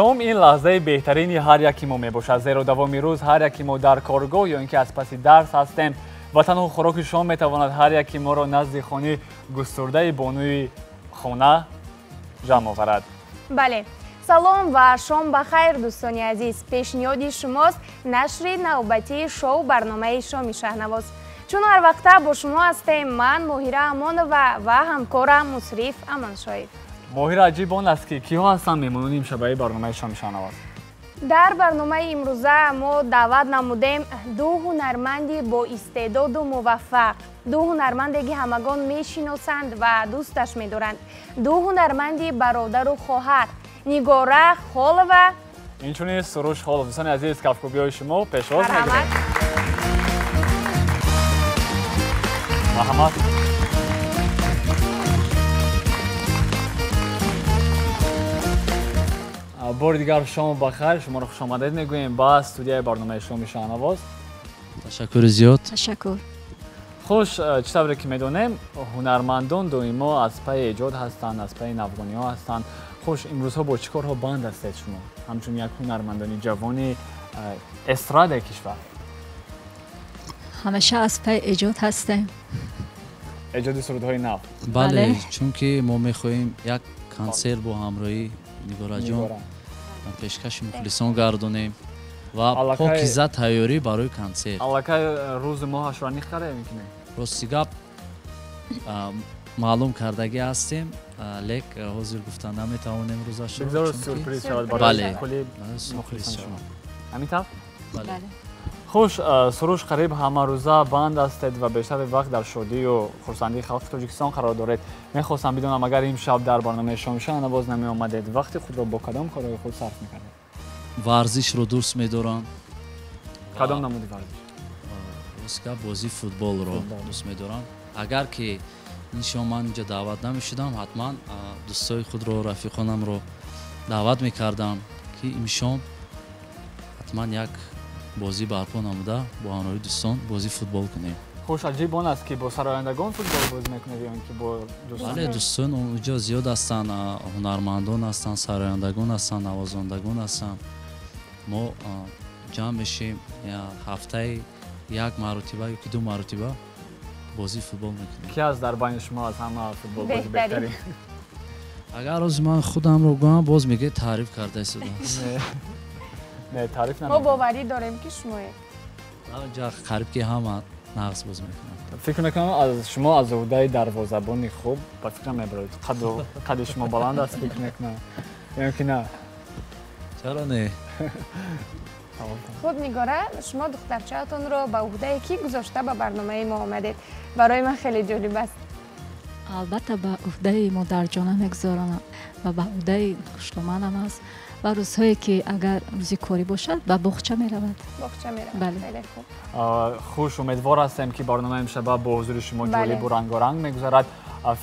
شام این لحظه بهترینی هر یکی ما میباشد، زیرا دوامی روز هر یکی ما در کارگاه یا اینکه از پس درس هستیم و تنها خوراک شام میتواند هر یکی ما را نزد خانه گسترده بانوی خانه جمع آورد. بله، سلام و شام بخیر دوستان عزیز. پیشنهاد شماست نشر نوبتی شو برنامه شام شهنواز. چون هر وقت با شما هستیم من ماهیره امان و همکارم مصرف امان شایف. ماهیره عجیب آن است که کیها هستن میمونون امشبه برنامه شام شهنواز؟ در برنامه امروزه ما دعوت نمودیم دو هنرمندی با استعداد و موفق، دو هنرمندی که همگان میشناسند و دوستش میدارند، دو هنرمندی برادر و خواهر، نگاره خالوه اینچونی سروش خالوه. دوستان عزیز کفکوبی های شما پیشواز میگیریم. مرحمت. بار دیگر شام بخیر، شما رو خوش آمدید میگوییم با استودیوی برنامه شام شهنواز. تشکر زیاد. تشکر. خوش، چطوری که میدونیم هنرمندان دویما از پای ایجاد هستند، از پای نوگانی ها هستند. خوش، امروزها با چیکار ها بند هستید شما همچون یک هنرمندانی جوانی استراد کشور؟ همیشه از پای ایجاد هستیم. ایجاد سرودهای نو. بله، چون که ما میخواهیم یک کنسرت با همراهی نگاره جان پیشکش مخلصان گردونیم و پاکیزه تیاری برای کنسرت. الکی روز ماهش را نیخاره میکنه؟ راستی گپ معلوم کردگی هستیم، لیک حاضر گفتن نمیتوانیم روزش رو. بگذار سورپریز شود برای کلی مخلصان شما. همین طور؟ بله. خوش، سروش قریب همه روزه بند هستید و بیشتر وقت در شادی و خرسندی خلق تاجیکستان قرار دارید. میخواستم بدونم اگر این شب در برنامه شام شهنواز نمی آمدید وقتی خود را با کدام کارهای خود صرف میکنید؟ ورزش رو دوست میدارم. کدام نمودی ورزش؟ اسکا بازی فوتبال رو دوست میدارم. اگر که این شام من اینجا دعوت نمیشدم حتما دوستای خود رو رفیقانم رو دعوت میکردم که این شام حتما یک بازی برپا نموده با همراهی دوستان بازی فوتبال کنیم. خوش، عجیب آن است که با سرایندگان فوتبال بازی میکنید یا اینکه با دوستان؟ بله، دوستان اونجا زیاد هستن، هنرمندان هستن، سرایندگان هستن، نوازندگان هستن. ما جمع میشیم هفته یک مرتبه یا دو مرتبه بازی فوتبال میکنیم. کی از در بین شما از همه فوتبال بازی بهتری؟ اگر از من خودم رو گویم باز میگه تعریف کرده است. نه تعریف ما باوری داریم که شمایید. اینجا قریب که همه نقص باز میکنم. فکر میکنم از شما از عهده دروازه‌بانی خوب با فکر میبرید. قد شما بلند است فکر میکنم. یعنی که نه؟ چرا نه؟ خود نگاره شما دخترچه‌تون رو به عهده کی گذاشته به برنامه ما آمدید؟ برای من خیلی جالب است. البته به عهده مادر جانم میگذارم و به عهده خشتمانم است و روزهایی که اگر روزی کاری باشد به باغچه میرود. باغچه میرود. بله. خیلی خوب. خوش، امیدوار هستم که برنامه امشب با حضور شما جالب و رنگارنگ میگذرد.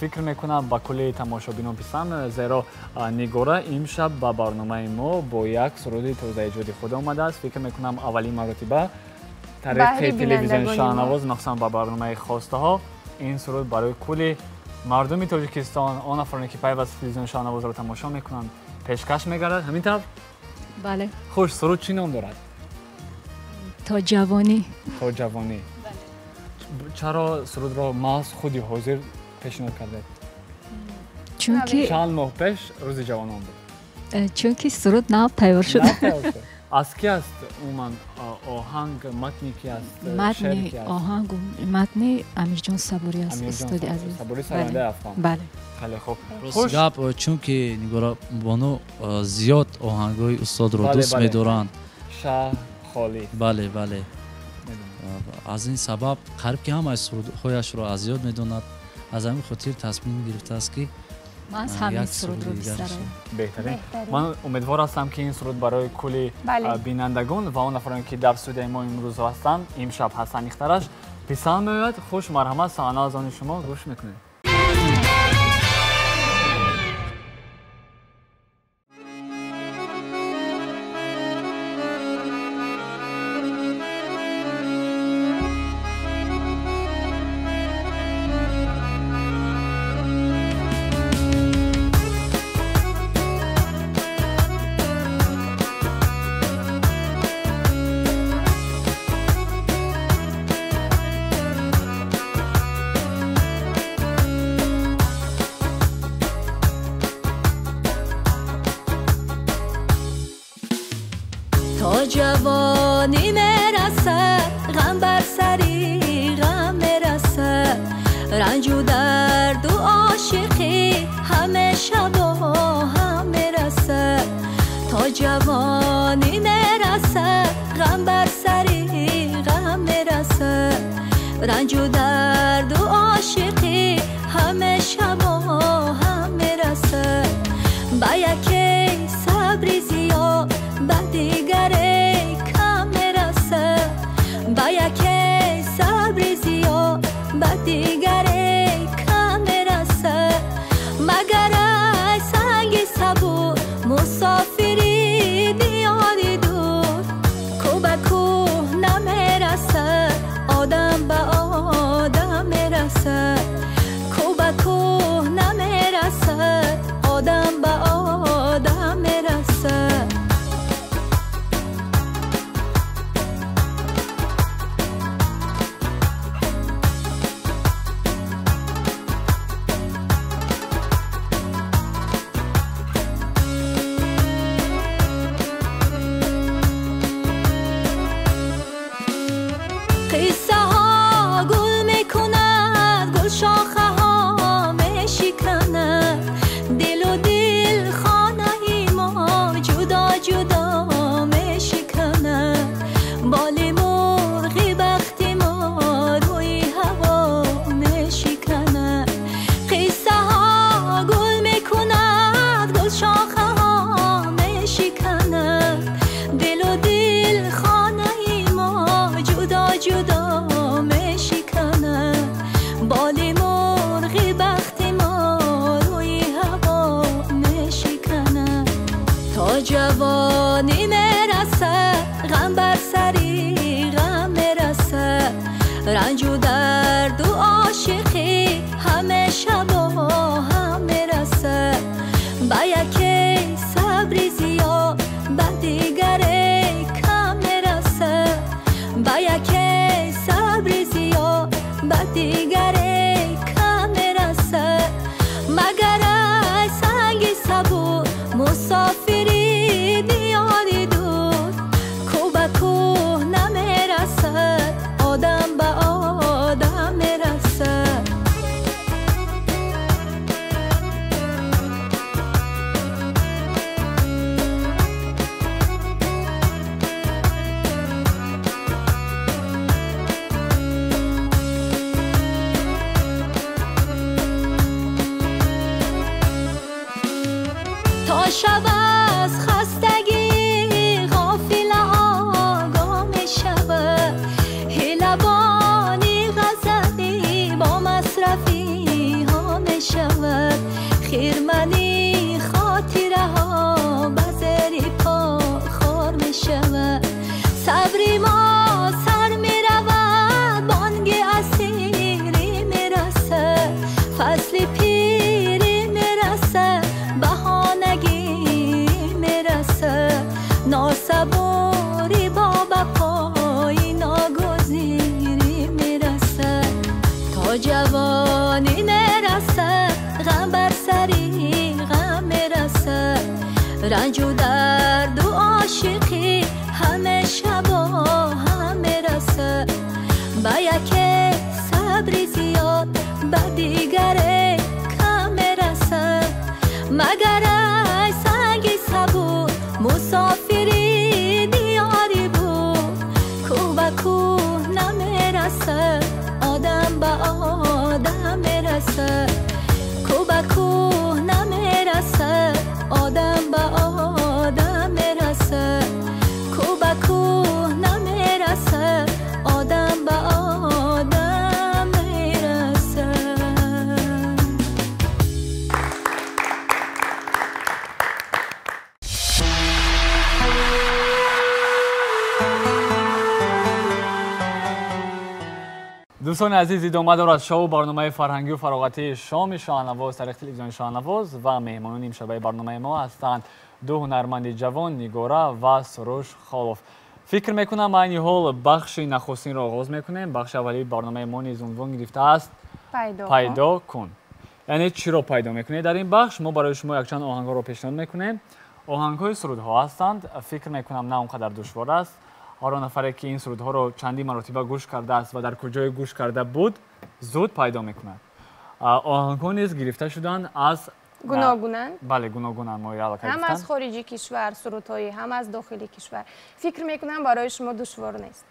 فکر میکنم با کلی تماشابینان پسند، زیرا نگاره امشب با برنامه ما با یک سرود تازه ایجادی خود آمده است. فکر میکنم اولین مرتبه طریق تلویزیون شهنواز مخصوصا با برنامه خواسته ها این سرود برای کلی مردم تاجیکستان، آن افرادی که پیوسته تلویزیون شهنواز را تماشا میکنند پیشکش میگردد. همین طور؟ بله. خوش، سرود چی نام دارد؟ تا جوانی. تا جوانی. بله. چرا سرود را محض خودی حاضر پیشنهاد کردید؟ چون که چند ماه پیش روز جوانان بود. چون که سرود نو تیار شده. از کی است عموما آهنگ متنی کی است؟ متن آهنگ متن امیرجان صبوری است. استاد عزیز. صبوری سرنده افغان. بله. خیلی خوب. خوش گپ، چون که نگاره بانو زیاد آهنگای استاد رو دوست می‌دارن. شاه خالی. بله بله. از این سبب قریب که همه سرودهایش رو از یاد می‌داند. از همین خاطر تصمیم گرفته است که من از همین سرود رو بیشتر بهترین. من امیدوار هستم که این سرود برای کلی بینندگان و اون افرادی که در استودیوی ما امروز هستند امشب حسن اخترش پسند میاد. خوش، مرحمت، صحنه از آن شما گوش میکنید. جوانی میرسه غم بر سری غم میرسه رنج و درد و عاشقی همه شبا هم میرسه با یکی صبری زیاد با دیگری کم میرسه با یکی صبری زیاد با دیگری کم میرسه مگر ای سنگ صبور مسافری دیاری دور کو به کوه نمیرسه آدم به آدم میرسه کو به کوه نمیرسه آدم به آدم میرسه قصه ها گل میکند گل شاخه ها میشکند دل و دل خانه ما جدا جدا میشکند بال مرغی بخت ما روی هوا میشکند قصه ها گل میکند گل شاخه ها میشکند دل و دل خانه ما جدا جدا میشکنه بال مرغی بخت ما روی هوا میشکنه تا جوانی میرسه غم بر سری غم میرسه رنج و درد و عاشقی همه شبا هم میرسه با یکی صبری زیاد با دیگری کم میرسه با یکی صبری زیاد با دیگری کم میرسه مگر ای سنگ صبور مسافری دیاری دور کو به کوه نمیرسه آدم به آدم میرسه تا شب از خستگی غافل آگاه می شود هیلبانی غزلی با مصرفی ها می شود خیرمنی خاطره ها به زیر پا خار می شود صبری ما سر می رود بانگ اسیری می رسه فصل پیری می رسه بهانگی میرسه ناسبوری با بقای ناگزیری میرسه تا جوانی میرسه غم بر سری غم میرسه رنج و درد و عاشقی همه شبا هم میرسه با یکی صبری زیاد با دیگری کم میرسه مگر ای سنگ صبور مسافری دیاری بود کو به کوه نمیرسه آدم به آدم میرسه کو به کوه نمیرسه آدم به آدم میرسه کو به کوه نمیرسه آدم به آدم میرسه دوستان عزیز ادامه دارد شو برنامه فرهنگی و فراغتی شام شاهنواز طریق تلویزیون شاهنواز و مهمانان امشب برنامه ما هستند دو هنرمند جوان نیگورا و سروش خالوف. فکر میکنم این حال بخش نخستین را آغاز میکنیم. بخش اولی برنامه ما نیز عنوان گرفته است پیدا کن. یعنی چی را پیدا میکنید در این بخش؟ ما برای شما یک چند آهنگ را پیشنهاد میکنیم. آهنگ های سرودها هستند. فکر میکنم نه اونقدر دشوار است. هر نفری که این سرودها رو چندی مرتبه گوش کرده است و در کجای گوش کرده بود زود پیدا میکند. آهنگ‌ها نیز گرفته شدند از گوناگونن؟ بله گوناگونن مایه هم از خارجی کشور سرودهای هم از داخلی کشور. فکر میکنم برای شما دشوار نیست.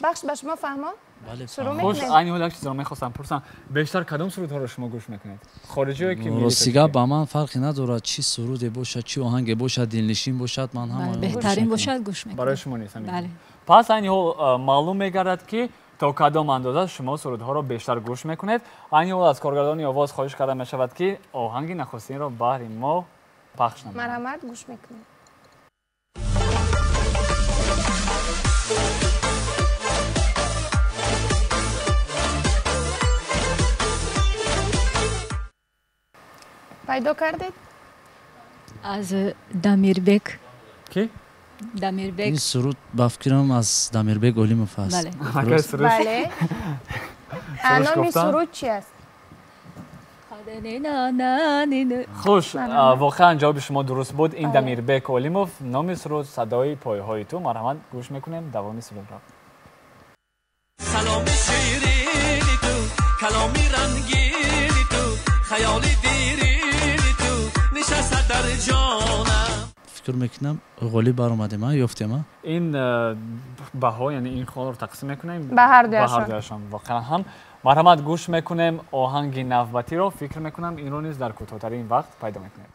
بخش به شما فهمه؟ بله خوش این حالا چیزا رو میخواستم پرسم بیشتر کدوم سرودها رو شما گوش میکنید خارجی یا که ملی روسیگا با من فرقی ندارد چی سرودی باشد چی آهنگ باشد دلنشین باشد من هم بهترین باشد گوش میکنم برای شما نیست بله پس این حال معلوم میگردد که تا کدام اندازه شما سرودها رو بیشتر گوش میکنید این حال از کارگردانی آواز خواهش کرده میشود که آهنگ نخستین رو برای ما پخش نمایید مرحمت گوش میکنید پیدا کردید؟ از دمیربک کی؟ دمیربک این سرود با فکرم از دمیربک اولیموف است بله بله نام سرود چی است؟ خوش واقعا جواب شما درست بود این دمیربک اولیموف نام سرود صدای پایه های تو مرحمت گوش میکنیم دوام سرود را سلام شیرینی تو کلامی رنگینی تو خیالی دیرینی تو نشسته در جانم فکر میکنم غولی بر اومده ما یافتیم این بها یعنی این خال رو تقسیم میکنیم به هر دویشان واقعا هم مرحمت گوش میکنیم آهنگ نوبتی رو فکر میکنم این رو نیز در کوتاه‌ترین وقت پیدا میکنیم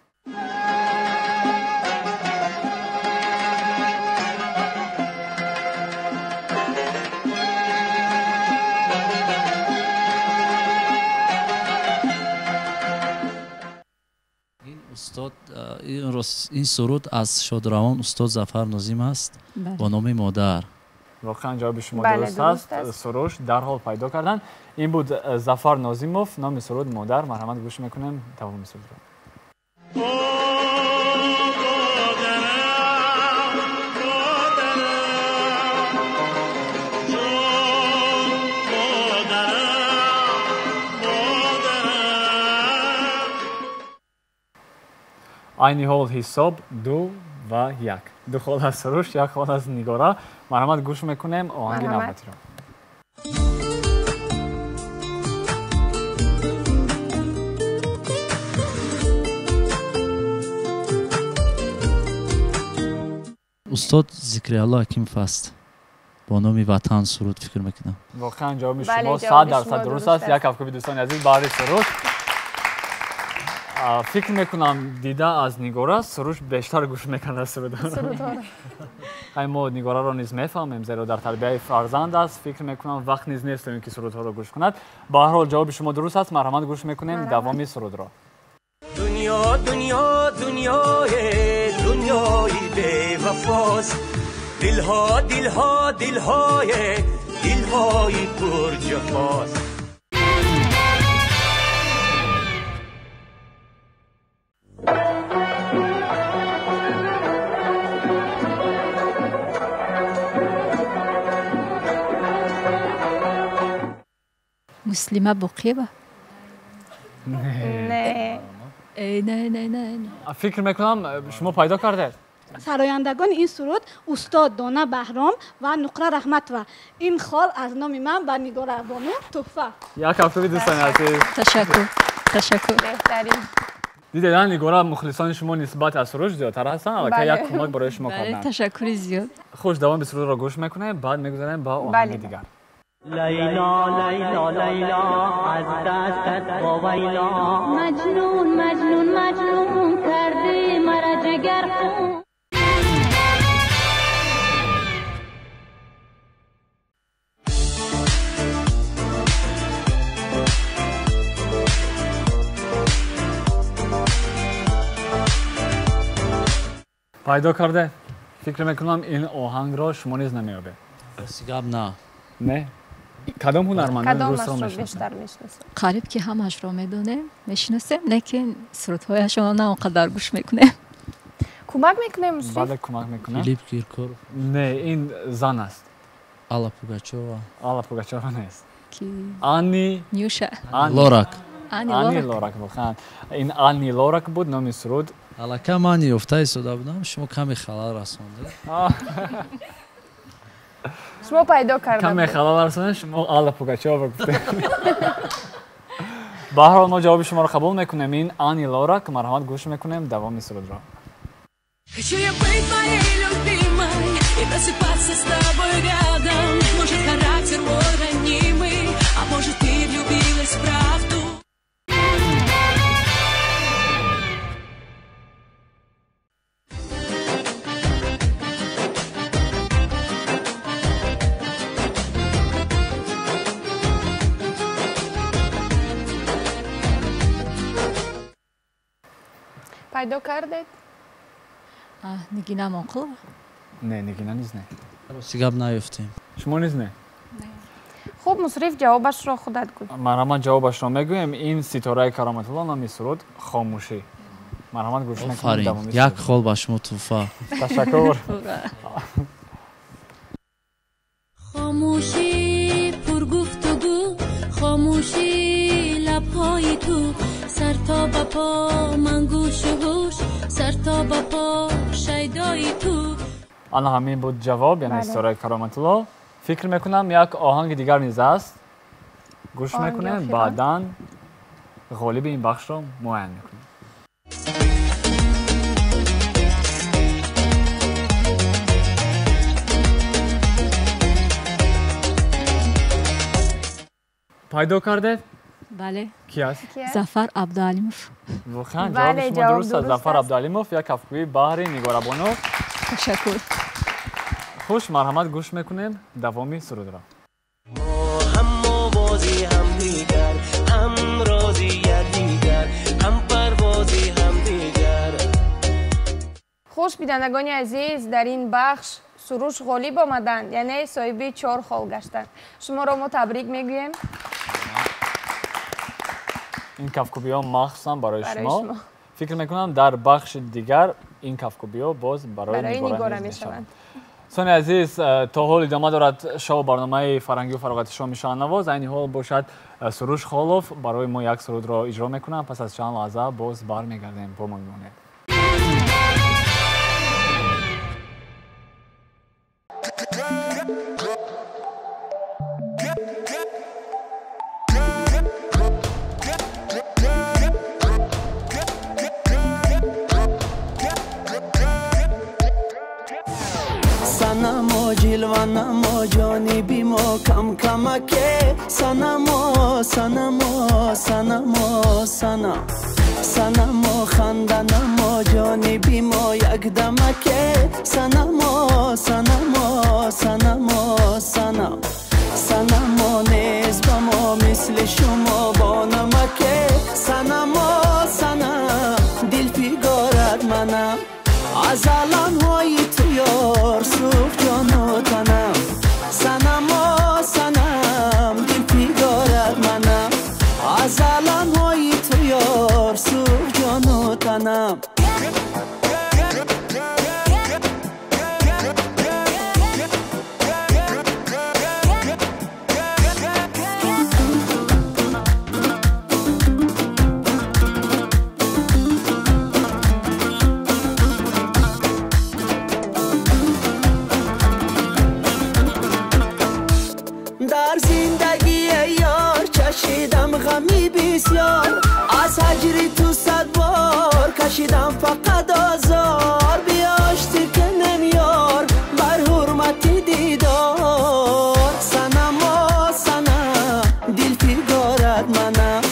استاد این سرود از شادروان استاد ظفر نظیم است با نام مادر واقعا جواب شما درست است سروش در حال پیدا کردن این بود ظفر نازیموف نام سرود مادر مرحمت گوش میکنیم دوام سرود رو عینی حال حساب دو و یک دو خال از سروش یک خال از نگاره مرحمت گوش میکنیم آهنگ نوبتی رو استاد ذکر الله حکیموف است با نام وطن سرود فکر میکنم واقعا جواب شما 100% درست است یک افکاری دوستان عزیز برای سروش فکر میکنم دیده از نگاره سروش بیشتر گوش میکنه سرودها رو ما نگاره رو نیز میفهمیم زیرا در تربیت فرزند است فکر میکنم وقت نیز نیست که سرودها رو گوش کند به هر حال جواب شما درست است مرحمت گوش میکنیم دوامی سرود را دنیا دنیا دنیای دنیای بی وفاست دلها دلها دلهای دلهای پر جفاست مسلمه بقیه نه نه فکر میکنم شما پیدا کرده سرایندگان این سرود استاد دانه بهرام و نقره رحمت و این خال از نام من به نگار بانو تحفه یک افکاری دوستان عزیز تشکر بهترین دیدن نگاره مخلصان شما نسبت از سروش زیادتر هستن البته یک کمک برای شما کردن تشکر زیاد خوش دوام به سرود را گوش میکنیم بعد میگذاریم با آهنگ دیگر لیلا لیلا لیلا از دستت با ویلا مجنون مجنون مجنون کردی مرا جگر خون پیدا کرده فکر میکنم این آهنگ را شما نیز نمیابه سیگاب نه کدام هنرمندان کدام روس را مشروب میشناسید بیشتر میشناسید قریب که همش را میدونیم میشناسیم لیکن سرودهایشان نه اونقدر گوش میکنیم کمک میکنیم مصطفی بله کمک میکنه فیلیپ کیرکورف نه این زن است آلا پوگاچووا آلا پوگاچووا نیست کی آنی نیوشا لوراک آنی لوراک واقعا این آنی لوراک بود نام سرود الکه من یافته ایستاده بودم شما کمی خلال رسونده شما پیدا کرده کمی خلال رسونده شما آلا پوگاچووا گفته به هر حال ما جواب شما رو قبول میکنیم. این آنی لورا که مرحمت گوش میکنیم دوامی سرود را. Хочу я быть твоей любимой и просыпаться с тобой рядом. Может, характер мой ранимый, а может, ты влюбилась в правду. پیدا کردید؟ نگینا ماقل؟ نه نگینا نیست نه. سیگاب نیفتیم. شما نیست نه. خوب مصرف جوابش را خودت گوی. مرحمت جوابش را میگویم. این ستاره کرامت الله نامی سرود خاموشی. مرحمت گوش میکنیم دوامی سرود. یک خال با شما توفا. تشکر. خاموشی پر گفتگو، خاموشی لبهای تو، سر تا به پا من گوش و گوش، سر تا به پا شیدای تو. آن همین بود جواب، یعنی ستاره کرامت الله. فکر میکنم یک آهنگ دیگر نیز است. گوش میکنیم بعداً غالب این بخش را معین میکنیم. پیدا کرده؟ بله. کی است؟ ظفر عبدالعلیموف. واقعا جواب شما درست است. ظفر عبدالعلیموف یک کفگوی بحری نگار بانو. تشکر. خوش مرحمت گوش میکنیم دوامی سرود را. ما هم موازی هم دیگر، هم رازی یکدیگر، هم پروازی هم دیگر. خوش بینندگان عزیز، در این بخش سروش غالب آمدند، یعنی صاحب 4 خال گشتند. شما را ما تبریک میگوییم. این کفگوی ها مخصوصا برای شما. فکر میکنم در بخش دیگر این کفگوی ها باز برای نگاره میشوند. دوستان عزیز، تا حال ادامه دارد شو برنامه فرهنگی و فراغت شما میشان نواز. این حال باشد سروش خالوف برای ما یک سرود را اجرا میکنم. پس از چند لحظه باز برمیگردیم با ما بمانید. سنما جلوانما جانبی ما کم کمکه سنما سنما سنما سنا سنما خندنما جانبی ما یک دمکه سنما سنما سنما سنا سنما نیز با ما مثل شما با نمکه سنما سنا دل پیگارد منم از الان های تو یار سوخ جان و تنم سنما سنم دل پیگارد منم از الان های تو یار سوخ جان و تنم غمی بسیار از هجری تو 100 بار کشیدم فقط آزار بیاش ترکنم یار بر حرمتی دیدار سنما سنم دل پیگارد منم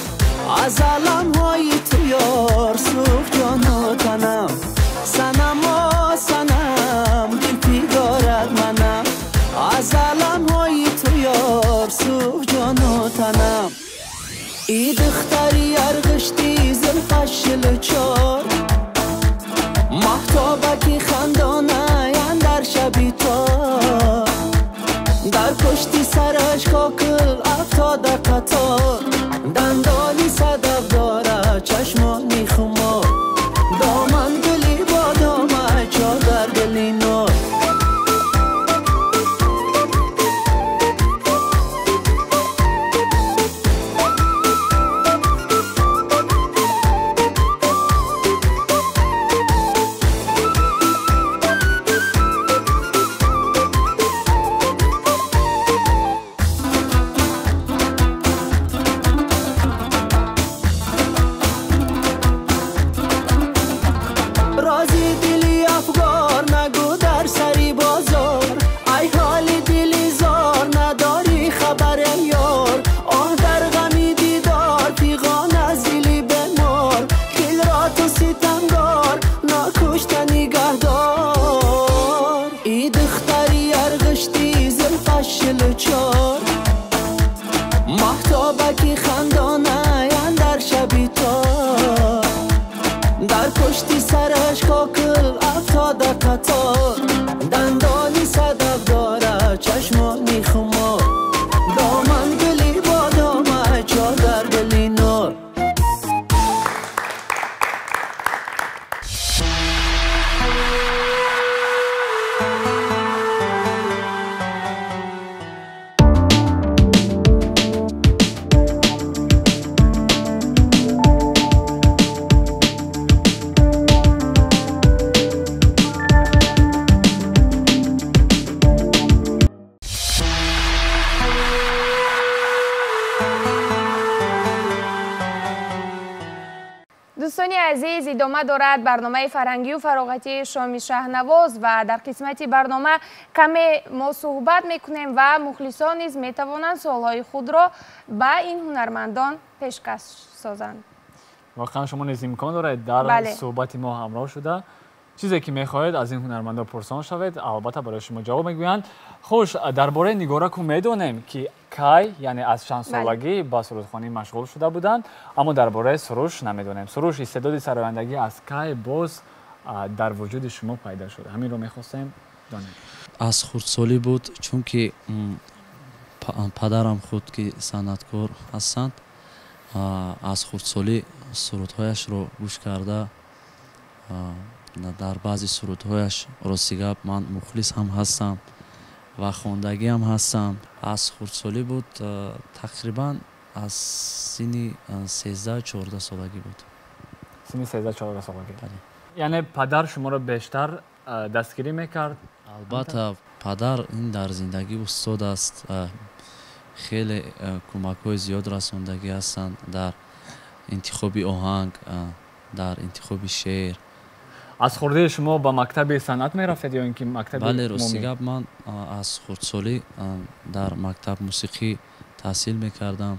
از علم های تو یار سوخ جان و تنم سنما سنم دل پیگارد منم از علم های تو یار سوخ جان و تنم ای دختری ارغشتی زلفش شلچار محتابکی خندانه در شبی تار در پشتی سرش کاکل افتاده قطار دندانی صدف داره چشمانی خمار دامن گلی با دامه چادر گلی نار دوچار مهتابکی خندانه در شبی تار در پشتی سرش کاکل افتاده قطار دندانی صدف داره چشمانی خمار دامن گلی با دامه چادر گلی نار دوستانی عزیز، ادامه دارد برنامه فرهنگی و فراغتی شام شهنواز و در قسمت برنامه کمی ما صحبت میکنیم و مخلصان نیز میتوانند سوالهای خود را به این هنرمندان پیشکش سازند. واقعا شما نیز امکان دارید در صحبت ما همراه شده چیزی که میخواهید از این هنرمندا پرسان شوید، البته برای شما جواب میگویند. خوش، درباره نگارا که میدونیم که کی یعنی از چند سالگی با سرودخوانی مشغول شده بودند، اما درباره سروش نمیدونیم. سروش استعداد سرایندگی از کی باز در وجود شما پیدا شده؟ همین رو میخواستیم دانیم. از خردسالی بود، چون که پدرم خود که صنعتکار هستند، از خردسالی سرودهایش رو گوش کرده در بعضی سرودهایش راستی من مخلص هم هستم و خواندگی هم هستم. از خردسالی بود، تقریبا از سنی 13-14 سالگی بود. سنی 13-14 سالگی. یعنی پدر شما رو بیشتر دستگیری میکرد؟ البته پدر این در زندگی استاد است، خیلی کمک‌های زیاد رساندگی هستند در انتخاب آهنگ، در انتخاب شعر. از خورده شما با مکتب صنعت میرفتید یا اینکه مکتب عمومی؟ بله، راستی من از خردسالی در مکتب موسیقی تحصیل میکردم.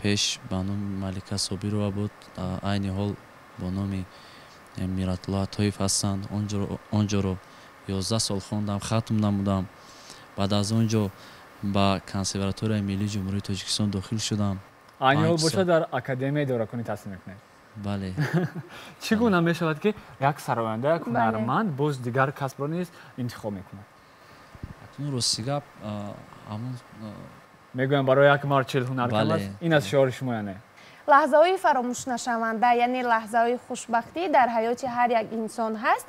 پیش به نام ملکه صابرова بود، عین حال با نام میراتالله طایف هستند. آنجا رو 11 سال خواندم، ختم نمودم. بعد از اونجا با کنسرواتوریای ملی جمهوری تاجیکستان داخل شدم. عین حال باشه در اکادمی دورکنی تحصیل میکنید؟ بله. چگونه می شود که یک سراینده، یک هنرمند باز دیگر کسب را نیز انتخاب میکنه؟ اکنون راستی گپ همون میگویم برای یک مارچل هنرمند است. این از شعار شما یعنی لحظه های فراموش نشونده، یعنی لحظه های خوشبختی در حیات هر یک انسان هست.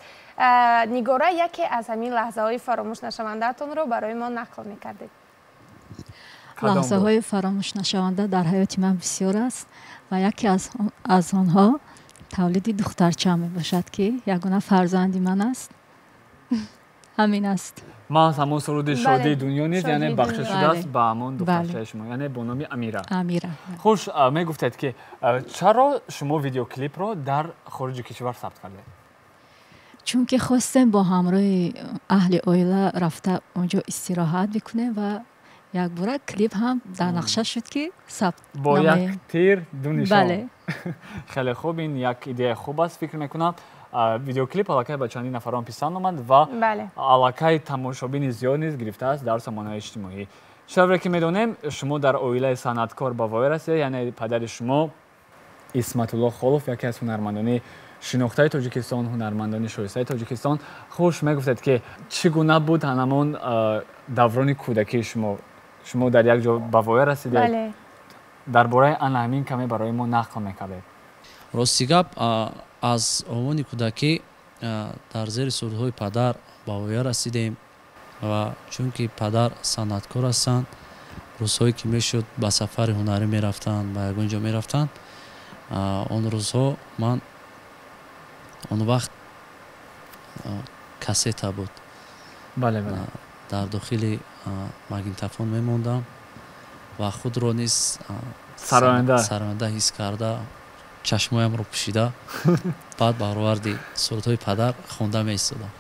نگاره یکی از همین لحظه های فراموش نشونده تون رو برای ما نقل میکردید. لحظه های فراموش نشونده در حیات من بسیار است و یکی از آنها تولید دخترچه‌ام می باشد که یگانه فرزندی من است. همین است. ما همون سرود شادی دنیا نیست، یعنی بخشش شده است به همون دخترچه شما، یعنی با نام امیره. خوش، می گفتید که چرا شما ویدیو کلیپ رو در خارج کشور ثبت کردید؟ چون که خواستم با همراه اهل عائله رفته اونجا استراحت بکنیم و یک بار کلیپ هم در نقشه شد که ثبت با یک تیر دو نشان. بله. خیلی خوب، این یک ایده خوب است. فکر میکنم ویدیو کلیپ علاقه به چندین نفران پسند آمد و علاقه تماشابین زیاد نیز گرفته است در سامانه‌های اجتماعی. شبیه که میدونیم شما در عائله صنعتکار به وای رسید، یعنی پدر شما اسمت الله خالف یکی از هنرمندان شناخته تاجیکستان، هنرمندان شایسته تاجیکستان. خوش، میگفتید که چگونه بود همون دوران کودکی شما در یک جا به وای رسیدید؟ بله. درباره آن همین کمی برای ما نقل میکردید. راستی گپ از آوان کودکی در زیر سرودهای پدر به وای رسیدیم و چون که پدر صنعتکار هستند، روزهایی که میشد به سفر هنری میرفتند، به یگان جا میرفتند. اون روزها من اون وقت کاستا بود. بله بله. در داخل ماگنیتوفون میموندم و خود رو نیز سراینده حس کرده، چشمایم رو پوشیده بعد برآوردی سرودهای پدر خونده می ایستادم.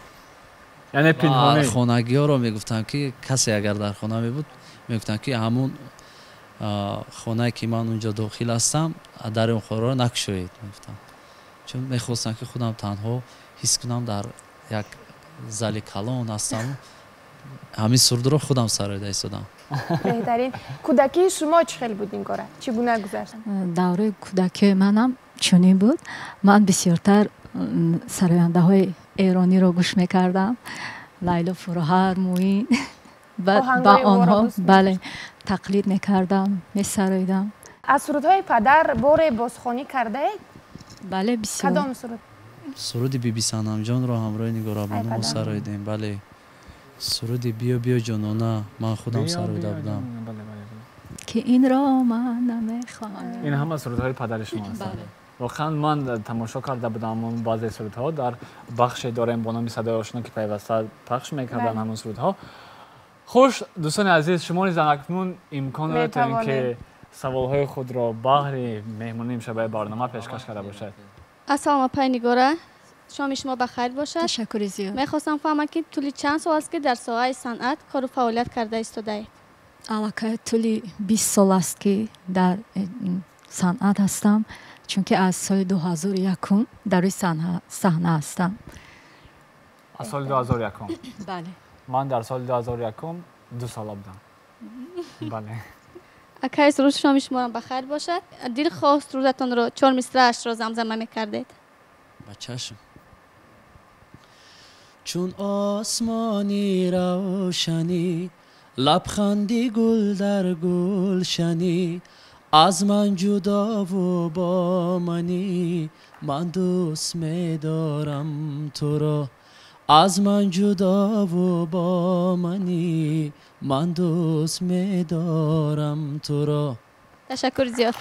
یعنی پنهانی خانگی ها رو میگفتن که کسی اگر در خانه می بود میگفتن که همون خانه که من اونجا داخل هستم در اون خانه رو نکشوید میگفتن، چون میخواستن که خودم تنها حس کنم در یک زل کلان هستم، ҳамин сурудро худам сароида истодам. بهترین. کودکی شما چه خیلی بود نیگورا؟ چگونه گذشت؟ دوره کودکی منم چنین بود. من بسیارتر سراینده های ایرانی رو گوش میکردم. لیلا فروهر، موین. با آنها بله تقلید میکردم، میسراییدم. از سرودهای پدر بار بازخوانی کرده اید؟ بله بسیار. کدام سرود؟ سرود بیبی سنم جان رو همراه نیگورا بانو سراییدیم. بله سرود بیا بیا جانانه من خودم سراییده بودم. که این را من نمیخوام. این همه سرودهای پدر شما هستند. واقعا من تماشا کرده بودم اون بعضی سرودها در بخش داریم با نام صدای آشنا که پیوسته پخش میکردن همون سرودها. خوش دوستان عزیز، شما نیز اکنون امکان دارید که سوالهای خود را بهر مهمانی امشب برنامه پیشکش کرده باشد. السلام پای نیگورا، شما بخیر باشد. تشکر زیاد. میخواستم فهمم که طولی چند سال است که در ساحه صنعت کار و فعالیت کرده ایستاده؟ البته طولی 20 سال است که در صنعت هستم، چون که از سال 2001 در روی صحنه هستم. از سال 2001. بله. من در سال 2001 2 ساله بودم. بله. اکای روز شما را بخیر باشد. دل خواست روزتان رو 4 مصرعش را زمزمه میکردید. بچه‌شون. چون آسمانی روشنی لبخندی گل در گلشنی از من جدا و با منی من دوست می‌دارم تو را از من جدا و با منی من دوست می‌دارم تو را. تشکر زیاد.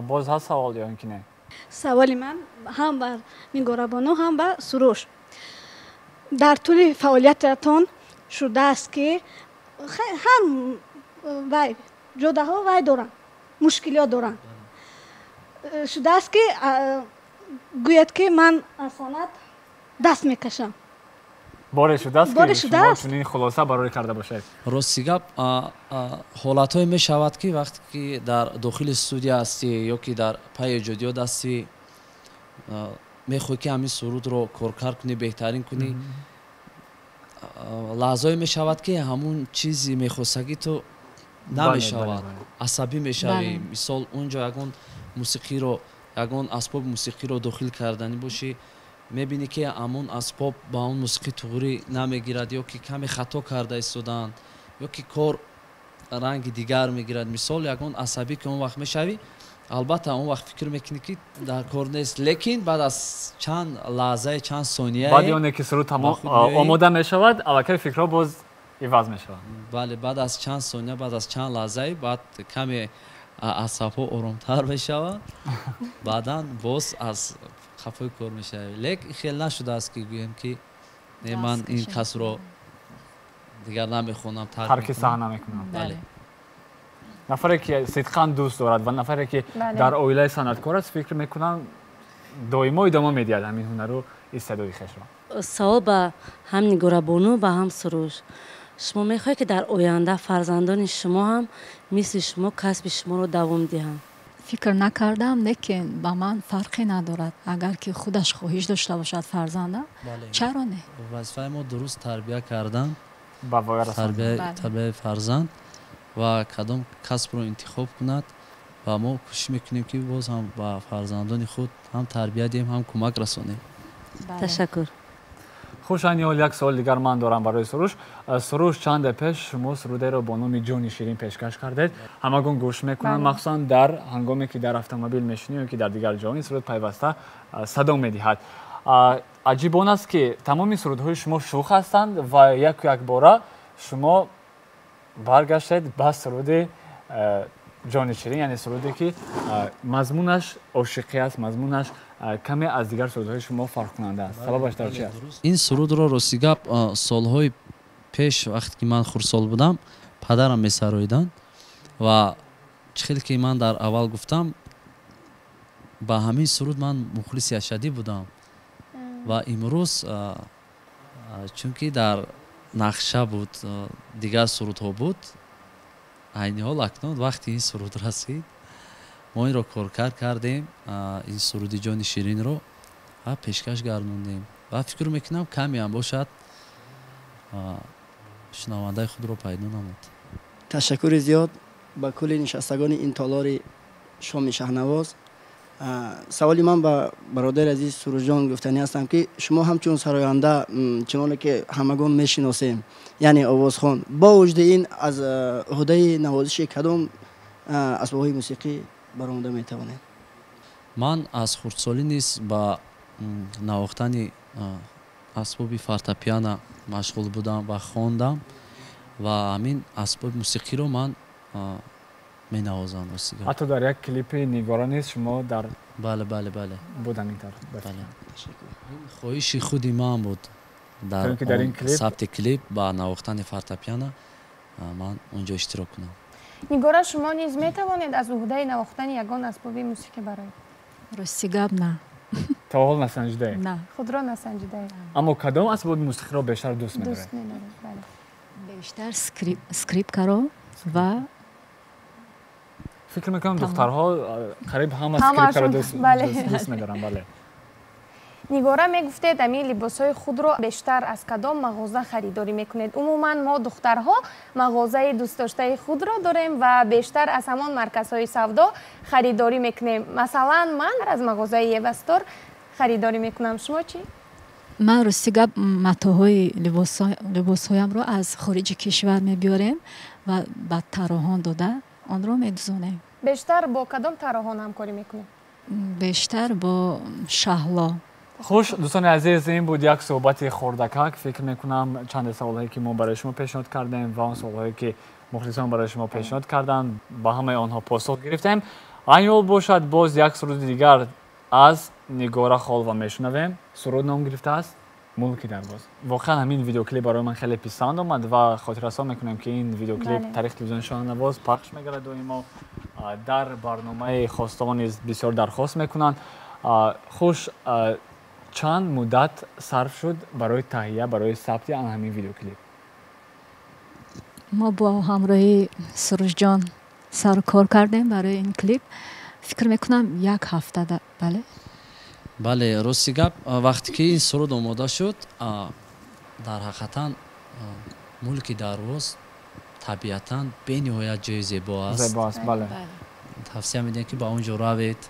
باز هست سوال یا اینکه نه؟ سوالی من هم بر نیگورا بانو هم بر سروش. در طول فعالیتتان شده است که هم وای جدا ها وای دارن مشکلات دارن. شده است که گوید که من از صنعت دست میکشم. باره شده است باره که شده شما است. چنین خلاصه برای کرده باشید. راستی گپ حالت‌های میشود که وقتی که در داخل استودیو هستی یا که در پای ایجادیات هستی میخوای که همین سرود رو کارکار کنی، بهترین کنی. لحظه‌ای میشود که همون چیزی میخواستگی تو نمیشود، عصبی میشوی. مثال اونجا یگان موسیقی رو یگان اسباب موسیقی رو داخل کردنی باشی، میبینی که همون اسباب با اون موسیقی توری نمیگیرد یا که کمی خطا کرده ایستادن یا که کار رنگ دیگر میگیرد. مثال یگان عصبی که اون وقت میشوی، البته اون وقت فکر میکنی که در کار نیست، لیکن بعد از چند لحظه چند ثانیه بعد اون که سرود تمام آماده میشود الکی فکرها باز عوض میشود. بله بعد از چند ثانیه بعد از چند لحظه بعد کمی اعصابها آرامتر میشود بعدا باز از خفای کار میشه. لیکن خیلی نشده است که گویم که من این کس رو دیگر نمیخونم، ترک صحنه میکنم. بله. نفری که صدقاً دوست دارد و نفری که در عائله صنعتکار است فکر میکنم دائما ادامه میدهد همین هنر رو، استعداد خویش را. سوال به هم نیگورا بانو و هم سروش، شما میخواهید که در آینده فرزندان شما هم مثل شما کسب شما رو دوام دهند؟ فکر نکردم، لیکن با من فرقی ندارد. اگر که خودش خواهش داشته باشد فرزنده، چرا نه؟ وظیفه ما درست تربیت کردن، تربیت فرزند و کدام کسب رو انتخاب کند و ما کوشش میکنیم که باز هم با فرزندان خود هم تربیت دهیم هم کمک رسانیم. تشکر. خوش انیال، یک سوال دیگر من دارم برای سروش. سروش چند پیش شما سروده رو با نام جان شیرین پیشکش کردید، همگان گوش میکنن، مخصوصا در هنگامی که در اتومبیل میشینی و که در دیگر جایی سرود پیوسته صدا میدهد. عجیب آن است که تمام سرودهای شما شوخ هستند و یک باره شما برگشتید به سرود جان شیرین، یعنی سرودی که مضمونش عاشقی است، مضمونش کمی از دیگر سرودهای شما فرق کننده است. سببش در چی است؟ این سرود رو راستی گپ سالهای پیش وقتی که من خردسال بودم پدرم میسراییدن و خیلی که من در اول گفتم با همین سرود من مخلص اشدی بودم و امروز چون که در نقشه بود دیگر سرودها بود، عین حال اکنون وقتی این سرود رسید ما این رو کار کردیم، این سرود جان شیرین رو پیشکش گردوندیم و فکر میکنم کمی هم باشد шунавандаи худро пайдо намуд. ташаккури зиёд ба кулли нишастагони ин толори шоми шаҳнавоз. саволи ман ба бародари азиз суруҷон гуфтанӣ ҳастам ки шумо ҳамчун сароянда чуноне ки ҳамагон мешиносем яъне овозхон бо вуҷуди ин аз уҳдаи навозиши кадом асбобҳои мусиқӣ баромада метавонед? ман аз хурдсолӣ низ ба навохтани асбоби фортепиано машғул будам ва хондам ва ҳамин асбоби мусиқиро ман менавозам. ҳатто дар як клипи Нигора низ шумо дар бале будан ин тар. хоҳиши худи ман буд дар сабти клип ба навохтани фортепиано ман онҷо иштирок кунам. Нигора, шумо низ метавонед аз уҳдаи навохтани ягон асбоби мусиқӣ бароед? рости гап на. то ҳол насанҷидаед? На. худро насанҷидаед? аммо кадом асбоби мусиқиро бештар дӯст медоред? бештар скрипкаро ва фикр мекунам духтарҳо қариб ҳама скрипкаро дӯст медоранд. бале. Нигора, мегуфтед ами либосҳои худро бештар аз кадом мағоза харидорӣ мекунед? Умуман мо духтарҳо мағозаи дӯстдоштаи худро дорем ва бештар аз ҳамон марказҳои савдо харидорӣ мекунем. Масалан, ман аз мағозаи Евастор харидорӣ мекунам. шумо чӣ? ман рости гап матоъҳои либосҳоямро аз хориҷи кишвар мебиёрем ва ба тароҳон дода онро медузонем. бештар бо кадом тароҳон ҳамкорӣ мекунем? бештар бо шаҳло. хуш дӯстони азиз, ин буд як суҳбати хурдакак. фикр мекунам чанде саволҳое ки мо барои шумо пешниҳод кардем ва он саволҳое ки мухлисон барои шумо пешниҳод карданд ба ҳамаи онҳо посух гирифтем. айёл бошад боз як суруди дигар аз Нигора Холва мешунавем. суруд ном гирифтааст мулки дарвоз. воқеан ҳамин видеоклип барои ман хеле писанд омад ва хотиррасон мекунем ки ин видеоклип таърихи телевизиони Шаҳнавоз пахш мегардад. доимо дар барномаи хостаҳо низ бисёр дархост мекунанд. хуш, чанд муддат сарф шуд барои таҳия, барои сабти ҳамин видеоклип? мо бо ҳамроҳи суруҷҷон сару кор кардем барои ин клип. фикр мекунам як ҳафта. бале, рости гап вақте ки ин суруд омода шуд, дар ҳақиқатан мулки дарвоз табиатан бениҳоят ҷои зебо аст. тавсия медиҳем ки ба он ҷо равед,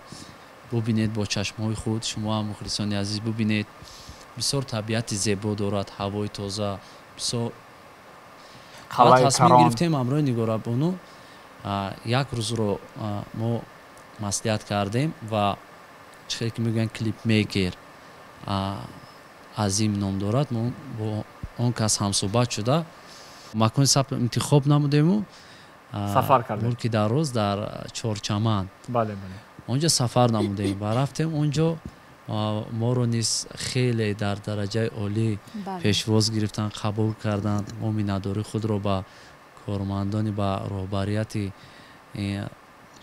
бубинед бо чашмҳои худ. шумо ҳам мухлисони азиз бубинед. бисёр табиати зебо дорад, ҳавои тоза. бисёр тасмим гирифтем ҳамроҳи Нигора Бону як рӯзро мо маслиҳат кардем ва чихеле ки мегӯянд клипмейкер азим ном дорад, мо бо он кас ҳамсӯҳбат шуда макони сабт интихоб намудему сафар кардем. мулки дарвоз дар Чорчаман. онҷо сафар намудем ва рафтем онҷо. моро низ хеле дар дараҷаи олӣ пешвоз гирифтан, қабул карданд. мо миннатдории худро ба кормандони ба роҳбарияти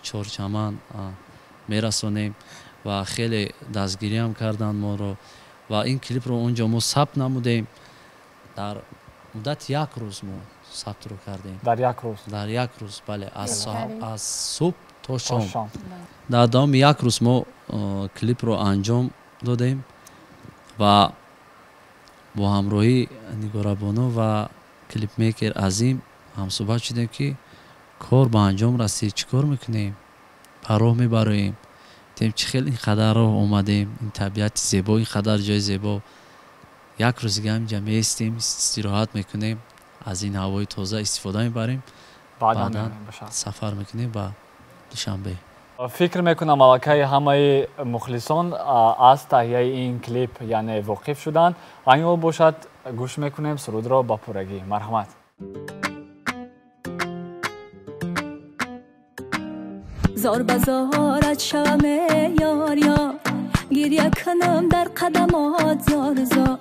Чорчаман мерасонем ва хеле дастгириам карданд моро ва ин клипро онҷо мо сабт намудем. дар муддати як рӯз мо сабтро кардем. дар як рӯз бале, аз субҳ то шом. дар давоми як рӯз мо клипро анҷом додем ва бо ҳамроҳи Нигора Бону ва клипмейкер Азим ҳамсӯҳбат шудем ки кор ба анҷом расид, чӣ кор мекунем, ба роҳ мебароем. дем чӣ хел ин қадар роҳ омадем, ин табиати зебо, ин қадар ҷои зебо. як рӯз дига ҳаминҷа меистем, истироҳат мекунем, аз ин ҳавои тоза истифода мебарем, баъдан сафар мекунем ба Душанбе. фикр мекунам аллакай ҳамаи мухлисон аз таҳияи ин клип яъне воқиф шуданд. айёл бошад гӯш мекунем сурудро ба пуррагӣ. марҳамат. زار بزارت شوم یار یار گریه کنم در قدمات زار زار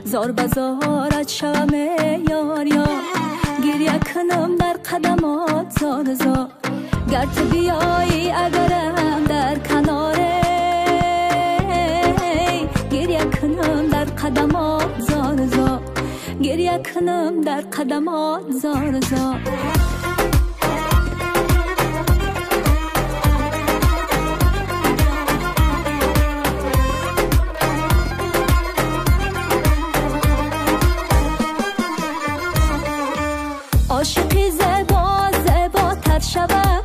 زار بزارت شوم یار یار گریه کنم در قدمات زار زار گر تو بیایی اگرم در کناره گریه کنم در قدمات زار زار گریه کنم در قدمات زار زار عاشقی زبا زباتر شود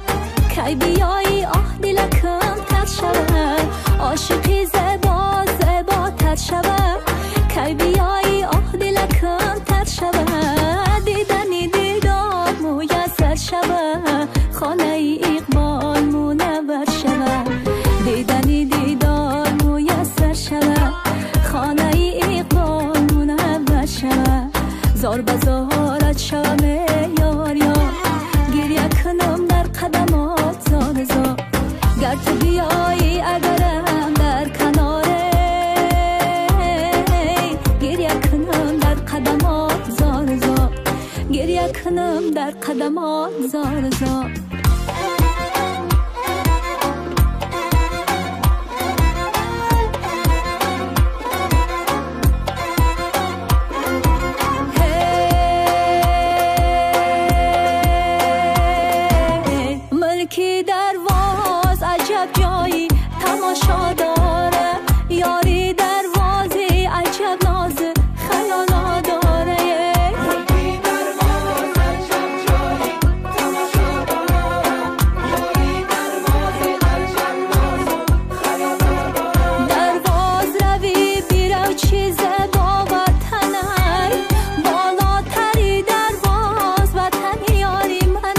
کی بیایی آه دلکم تر شود عاشقی زبا زباتر شود کی بیایی آه دلکم تر شود دیدنی دیدار میسر شود خانه ای اقبال منور شود دیدنی دیدار میسر شود خانه ای اقبال منور شود زار بزارت شوم یار یار گریه کنم در قدمات زار زار گر تو بیایی اگرم در کناره گریه کنم در قدمات زار زار گریه کنم در قدمات زار زار ملکی درواز عجب جایی تماشا داره یاری دروازی عجب ناز خیالا داره ملکی درواز عجب جایی تماشا داره یاری دروازی عجب ناز خیالا داره درواز روی بیرو چیز با وطنه بالاتری درواز وطن یاری منه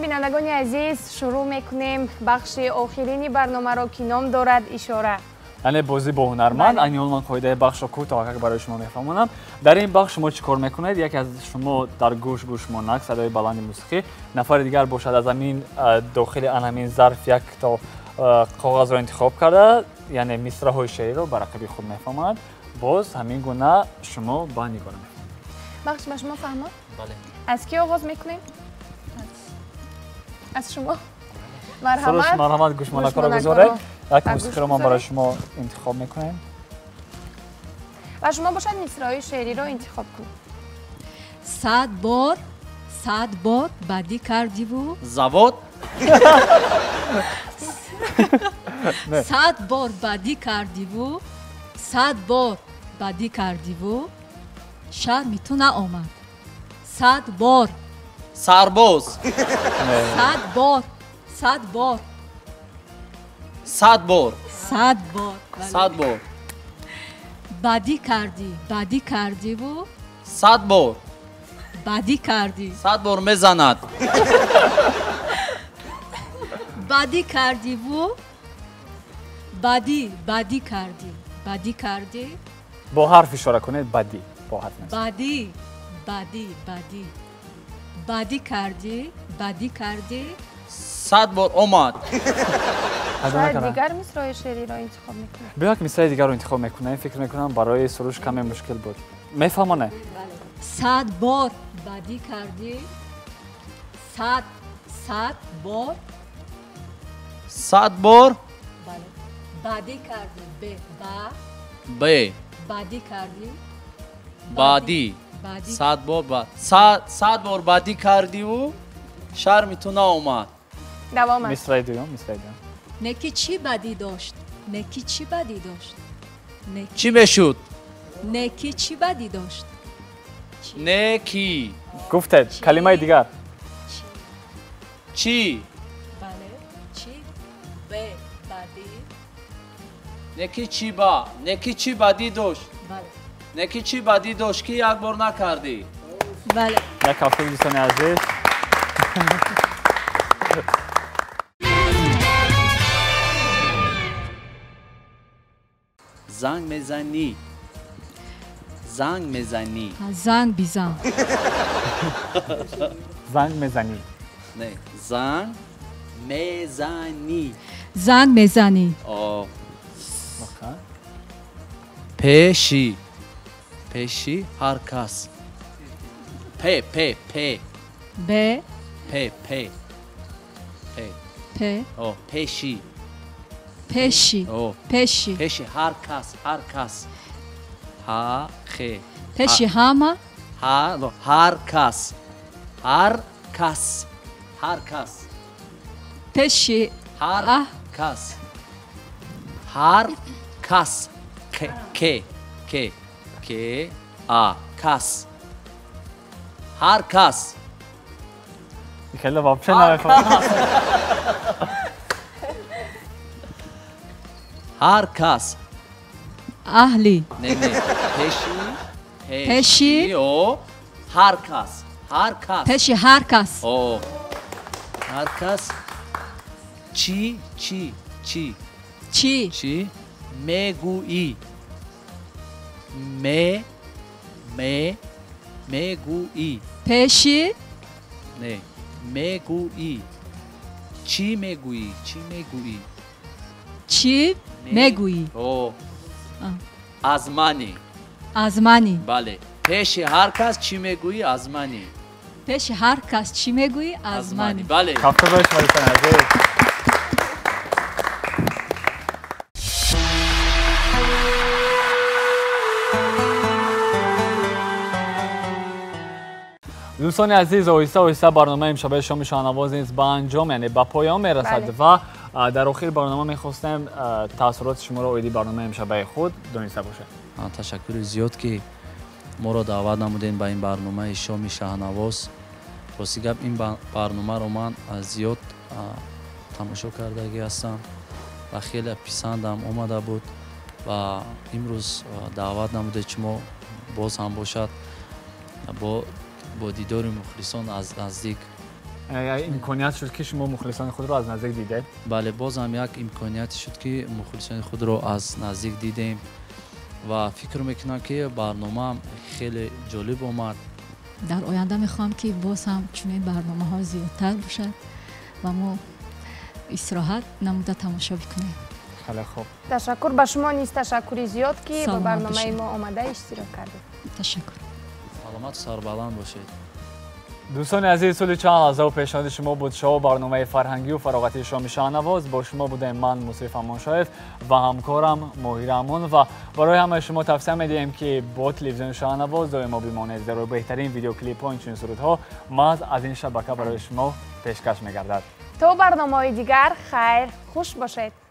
بینندگان عزیز شروع میکنیم بخش آخرینی برنامه را که نام دارد اشاره. یعنی بازی با هنرمند. اینو من قاعده بخش رو کوتاه برای شما میفهمونم. در این بخش شما چیکار میکنید؟ یکی از شما در گوش مانک صدای بلند موسیقی، نفر دیگر باشد از همین داخل همین ظرف یک تا کاغذ رو انتخاب کرده، یعنی مصرع های شعری رو برای خود میفهمند. باز همین گونه شما با نگاه میفهمید. بخش ما شما فهمید؟ بله. از کی آغاز میکنیم؟ از شما. مرحمت. مرحمت گوش مانک رو بذارید. یک موسیقی رو ما برای شما انتخاب میکنیم. و شما باشد مصرع شعری رو انتخاب کنید. 100 بار بدی کردی و زواد 100 بار بدی کردی و 100 بار بدی کردی و شرمی تو نآمد. 100 بار سرباز 100 بار 100 بار 100 بار 100 بار 100 بار بدی کردی و 100 بار بدی کردی 100 بار میزند. بدی کردی و بدی کردی با حرف اشاره کنید. بدی با حرف بدی کردی 100 بار اومد. شاید دیگر مصرع شعری را انتخاب میکنید. بیا که مصرع دیگر رو انتخاب میکنیم. فکر میکنم برای سروش کمی مشکل بود. مفهمانه 100 بار بدی کردی 100 بار 100 بار بله بدی کردی ب بدی کردی بعدی 100 بار 100 بار بدی کردی و شرم تو ناومد دوام مصرع دوم نکی چی بدی داشت نکی چی بدی داشت چی بشود نکی چی بدی داشت نکی گفته کلمه دیگر چی بله چی ب بدی نکی چی بدی داشت بله نکی چی بدی داشت که یک بار نکردی بله یک هفته دوستان عزیز زنگ میزنی زنگ میزنی زنگ بیزن زنگ میزنی نه زنگ میزنی زنگ میزنی پیشی هر کس پ ب پیشی پیشی هر کس ها خ پیشی همه هر کس پیشی هر کس که کس هر کس خیلی واپچه نمیفهم هر کس اهلی نه پیشی او هر کس پیشی هر کس او هر کس چی میگویی میگویی پیشی نه میگویی چی میگویی او ازمانی بله پیش هر کس چی میگویی ازمانی پیش هر کس چی میگویی ازمانی بله هفته باش دوستان عزیز دوستان عزیز آهسته برنامه امشب شام شاهنواز نیز به انجام یعنی به پایان میرسد و در آخر برنامه میخواستم تاثیرات شما را اویدی برنامه امشب خود دانسته باشه. تشکر زیاد که ما را دعوت نمودین به این برنامه شام شاهنواز. راستی گپ این برنامه رو من زیاد تماشا کردگی هستم و خیلی پسندم آمده بود و امروز دعوت نموده شما باز هم باشد با دیدار مخلصان از نزدیک. امکانیت شد که شما مخلصان خود را از نزدیک دیدید؟ بله باز هم یک امکانیت شد که مخلصان خود را از نزدیک دیدیم و فکر میکنم که برنامه خیلی جالب آمد. در آینده میخوام که باز هم چنین برنامه ها زیادتر باشد و ما استراحت نموده تماشا بکنیم. خیلی خوب. تشکر به شما نیز تشکری زیاد که با برنامه ما آمده اشتراک کردید. تشکر. سلامت و سربلند باشید. دوستان عزیز سال چند از او پیشنهاد شما بود شو برنامه فرهنگی و فراغتی شام شاهنواز با شما بودیم من مصطفی امانشایف و همکارم ماهیر امان و برای همه شما توصیه می‌دهیم که با تلویزیون شاهنواز دائما بمانید زیرا بهترین ویدیو کلیپ ها این سرودها محض از این شبکه برای شما پیشکش می‌گردد. تا برنامه‌های دیگر خیر خوش باشید.